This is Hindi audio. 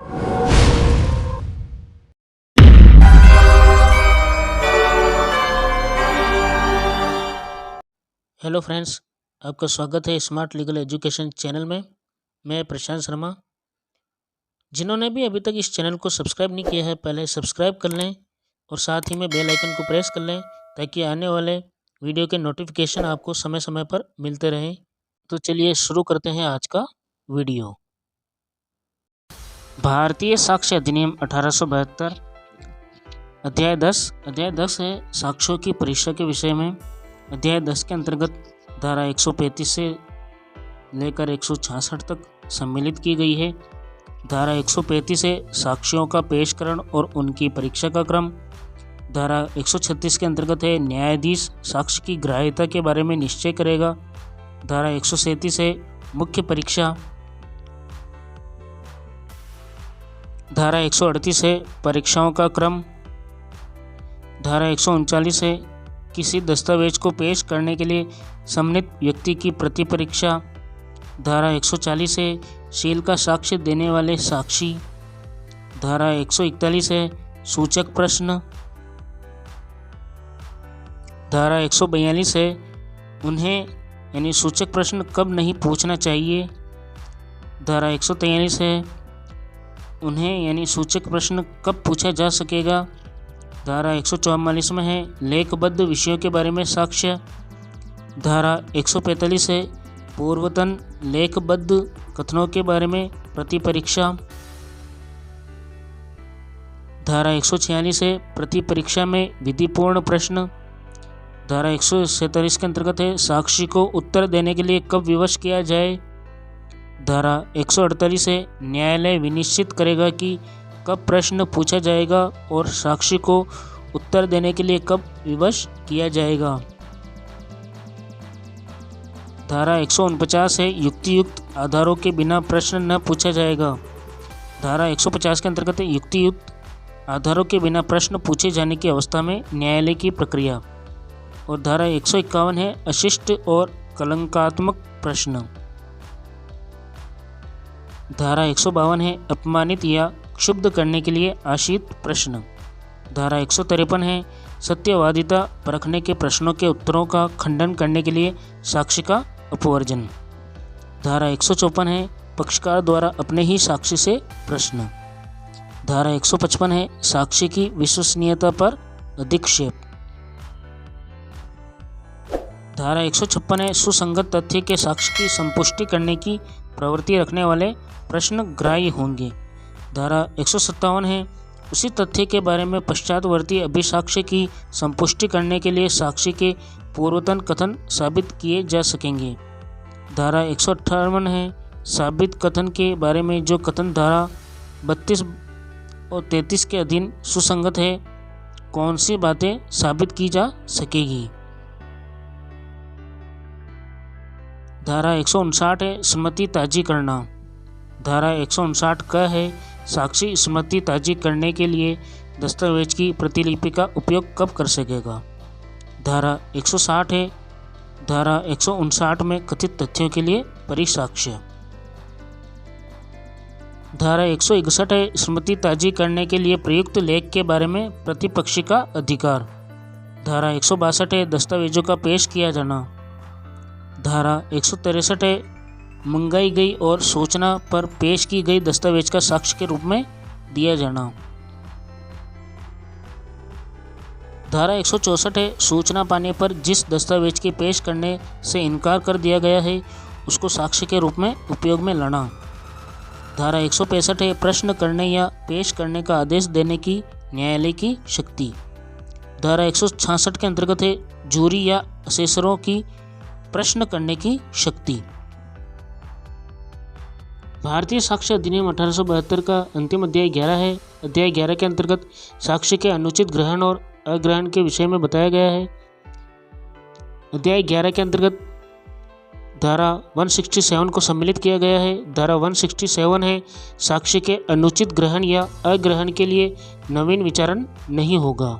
हेलो फ्रेंड्स, आपका स्वागत है स्मार्ट लीगल एजुकेशन चैनल में। मैं प्रशांत शर्मा। जिन्होंने भी अभी तक इस चैनल को सब्सक्राइब नहीं किया है, पहले सब्सक्राइब कर लें और साथ ही में बेल आइकन को प्रेस कर लें ताकि आने वाले वीडियो के नोटिफिकेशन आपको समय समय पर मिलते रहें। तो चलिए शुरू करते हैं आज का वीडियो। भारतीय साक्ष्य अधिनियम 1872 अध्याय 10 है साक्ष्यों की परीक्षा के विषय में। अध्याय 10 के अंतर्गत धारा 135 से लेकर 166 तक सम्मिलित की गई है। धारा 135 है साक्ष्यों का पेशकरण और उनकी परीक्षा का क्रम। धारा 136 के अंतर्गत है न्यायाधीश साक्ष्य की ग्राह्यता के बारे में निश्चय करेगा। धारा 137 है मुख्य परीक्षा। धारा 138 है परीक्षाओं का क्रम। धारा 139 है किसी दस्तावेज को पेश करने के लिए सम्मिलित व्यक्ति की प्रति परीक्षा। धारा 140 है शील का साक्ष्य देने वाले साक्षी। धारा 141 है सूचक प्रश्न। धारा 142 है उन्हें यानी सूचक प्रश्न कब नहीं पूछना चाहिए। धारा 143 है उन्हें यानी सूचक प्रश्न कब पूछा जा सकेगा। धारा 144 में है लेखबद्ध विषयों के बारे में साक्ष्य। धारा 145 है पूर्वतन लेखबद्ध कथनों के बारे में प्रति परीक्षा। धारा 146 है प्रति परीक्षा में विधिपूर्ण प्रश्न। धारा 147 के अंतर्गत है साक्षी को उत्तर देने के लिए कब विवश किया जाए। धारा 148 है न्यायालय विनिश्चित करेगा कि कब प्रश्न पूछा जाएगा और साक्षी को उत्तर देने के लिए कब विवश किया जाएगा। धारा 149 है युक्तियुक्त आधारों के बिना प्रश्न न पूछा जाएगा। धारा 150 के अंतर्गत है युक्तियुक्त आधारों के बिना प्रश्न पूछे जाने की अवस्था में न्यायालय की प्रक्रिया। और धारा 151 है अशिष्ट और कलंकात्मक प्रश्न। धारा 152 है अपमानित या क्षुब्ध करने के लिए आशित प्रश्न। धारा 153 है सत्यवादिता परखने के प्रश्नों के उत्तरों का खंडन करने के लिए साक्षी का अपवर्जन। धारा 154 है पक्षकार द्वारा अपने ही साक्षी से प्रश्न। धारा 155 है साक्षी की विश्वसनीयता पर अधिक्षेप। धारा 156 है सुसंगत तथ्य के साक्ष्य की संपुष्टि करने की प्रवृत्ति रखने वाले प्रश्न ग्राह्य होंगे। धारा 157 है उसी तथ्य के बारे में पश्चातवर्ती अभिसाक्ष्य की संपुष्टि करने के लिए साक्षी के पूर्वतन कथन साबित किए जा सकेंगे। धारा 158 है साबित कथन के बारे में जो कथन धारा 32 और 33 के अधीन सुसंगत है कौन सी बातें साबित की जा सकेगी। धारा 159 है स्मृति ताजी करना। धारा 159 क है साक्षी स्मृति ताजी करने के लिए दस्तावेज की प्रतिलिपि का उपयोग कब कर सकेगा। धारा 160 है धारा 159 में कथित तथ्यों के लिए परिसाक्ष्य। धारा 161 है स्मृति ताजी करने के लिए प्रयुक्त लेख के बारे में प्रतिपक्षी का अधिकार। धारा 162 है दस्तावेजों का पेश किया जाना। धारा 163 है मंगाई गई और सूचना पर पेश की गई दस्तावेज का साक्ष्य के रूप में दिया जाना। धारा 164 है सूचना पाने पर जिस दस्तावेज के पेश करने से इनकार कर दिया गया है उसको साक्ष्य के रूप में उपयोग में लाना। धारा 165 है प्रश्न करने या पेश करने का आदेश देने की न्यायालय की शक्ति। धारा 166 के अंतर्गत है जूरी या असेसरों की प्रश्न करने की शक्ति। भारतीय साक्ष्य अधिनियम 1872 का अंतिम अध्याय 11 है। अध्याय 11 के अंतर्गत साक्ष्य के अनुचित ग्रहण और अग्रहण के विषय में बताया गया है। अध्याय 11 के अंतर्गत धारा 167 को सम्मिलित किया गया है। धारा 167 है साक्ष्य के अनुचित ग्रहण या अग्रहण के लिए नवीन विचारण नहीं होगा।